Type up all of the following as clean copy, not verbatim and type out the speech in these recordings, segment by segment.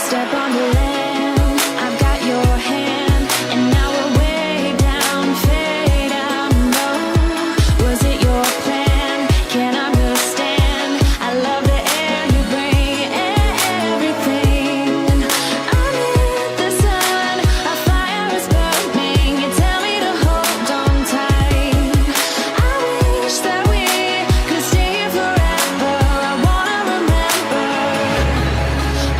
Step on the land, I've got your hand, and now we're way down, fade out low. Was it your plan? Can't understand. I love the air you bring, everything. Amid the sun, a fire is burning. You tell me to hold on tight. I wish that we could stay here forever. I wanna remember.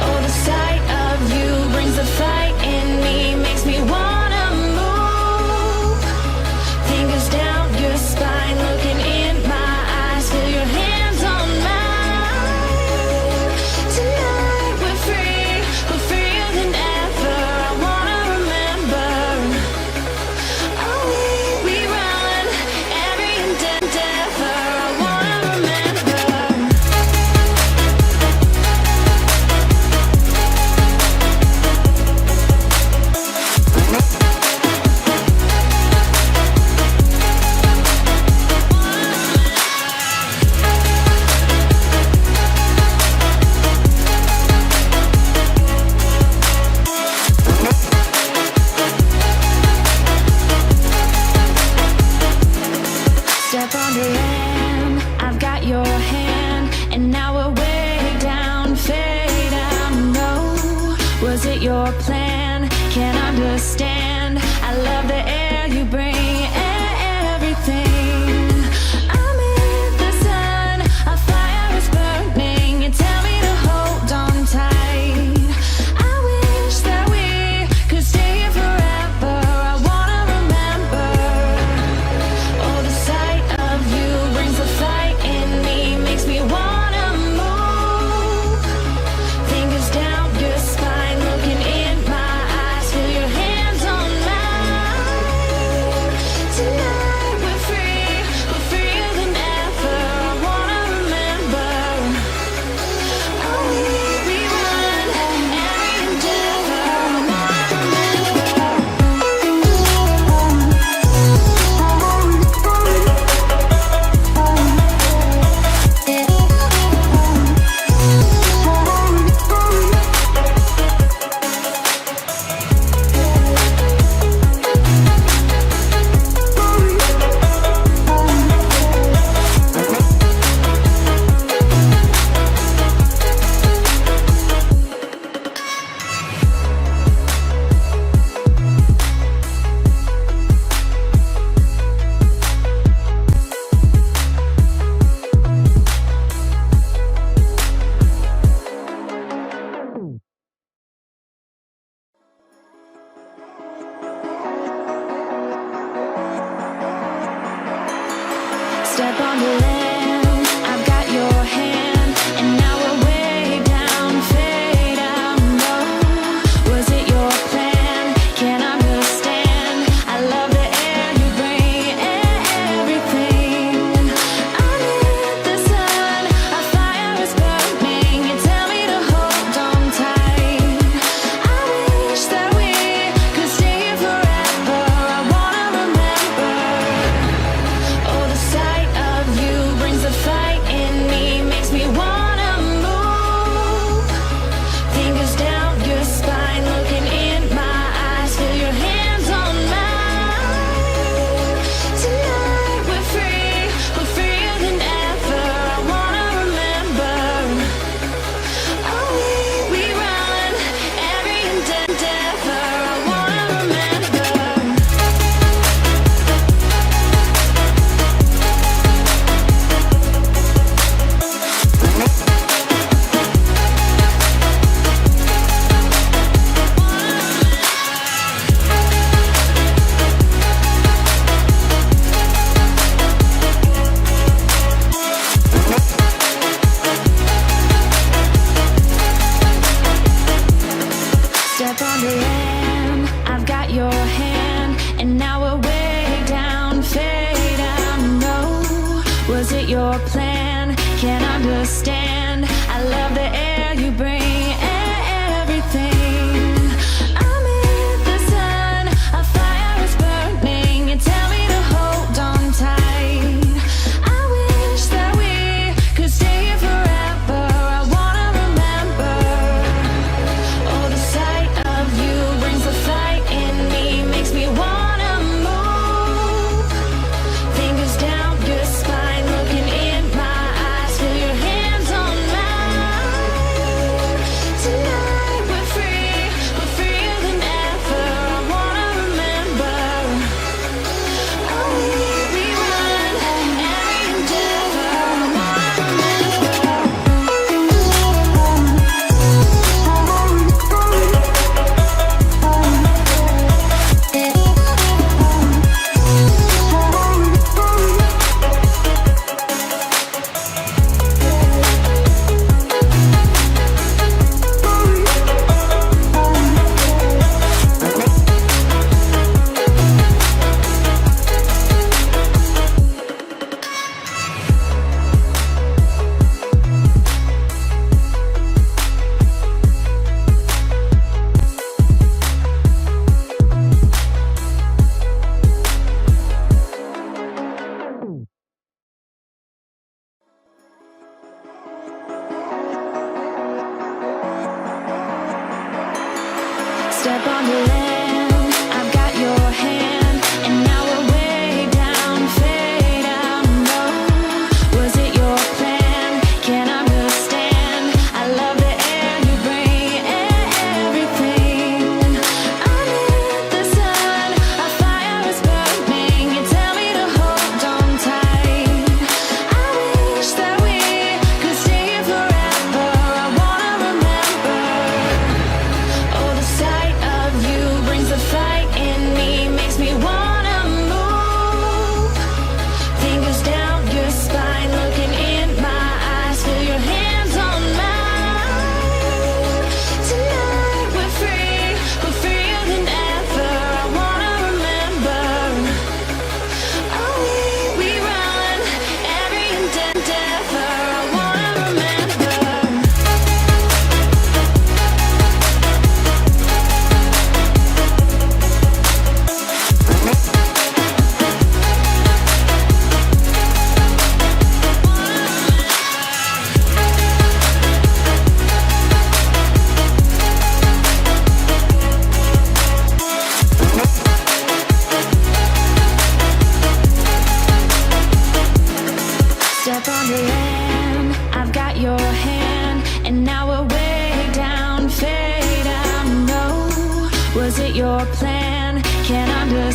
Oh, the sight of you brings the fight in me, makes me wanna move. Fingers down your spine, looking in my eyes, feel your hands on mine. Tonight we're freer than ever. I wanna remember. Oh, we run every endeavor. I wanna remember. Step on the land, I've got your hand, and now we're way down, fade out low. Was it your plan? Can't understand. I love the air you bring, everything. Amid the sun, a fire is burning. You tell me to hold on tight. I wish that we could stay here forever. I wanna remember. Oh, the sight of you brings the fight in me, makes me wanna move. Fingers down your spine, looking in my eyes, feel your hands on mine. Tonight we're freer than ever. I wanna remember. Oh, we run every endeavor. I wanna remember. Step on the land, I've got your hand, and now we're way down, fade out low. Was it your plan? Can't understand. I love the air you bring, everything. Amid the sun, a fire is burning. You tell me to hold on tight. I wish that we could stay here forever. I wanna remember. Oh, the sight of you brings the fight in me, makes me wanna move. Fingers down your spine, looking in my eyes, feel your hands on mine. Tonight we're freer than ever. I wanna remember. Oh, we run every endeavor. I wanna remember. Step on the land, I've got your hand, and now we're way down, fade out low. Was it your plan? Can't understand. I love the air you bring, everything. Amid the sun, a fire is burning. You tell me to hold on tight. I wish that we could stay here forever. I wanna remember. Oh, step on the land.